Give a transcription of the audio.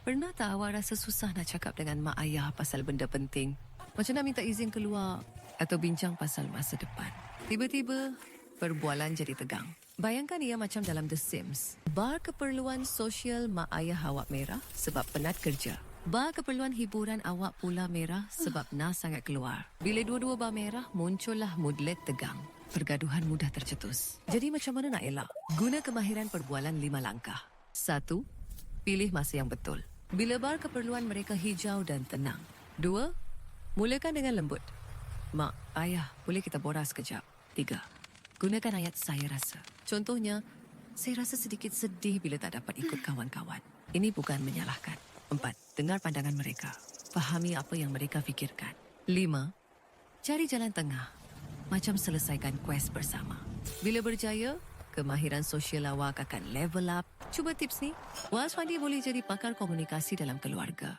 Pernah tak awak rasa susah nak cakap dengan mak ayah pasal benda penting? Macam nak minta izin keluar atau bincang pasal masa depan. Tiba-tiba, perbualan jadi tegang. Bayangkan ia macam dalam The Sims. Bar keperluan sosial mak ayah awak merah sebab penat kerja. Bar keperluan hiburan awak pula merah sebab nak sangat keluar. Bila dua-dua bar merah, muncullah moodlet tegang. Pergaduhan mudah tercetus. Jadi macam mana nak elak? Guna kemahiran perbualan 5 langkah. 1. Pilih masa yang betul. Bila bar keperluan mereka hijau dan tenang. 2. Mulakan dengan lembut. Mak, ayah, boleh kita borak sekejap? 3. Gunakan ayat saya rasa. Contohnya, saya rasa sedikit sedih bila tak dapat ikut kawan-kawan. Ini bukan menyalahkan. 4. Dengar pandangan mereka. Fahami apa yang mereka fikirkan. 5. Cari jalan tengah. Macam selesaikan quest bersama. Bila berjaya, kemahiran sosial awak akan level up. Cuba tips ni. Waswadi boleh jadi pakar komunikasi dalam keluarga.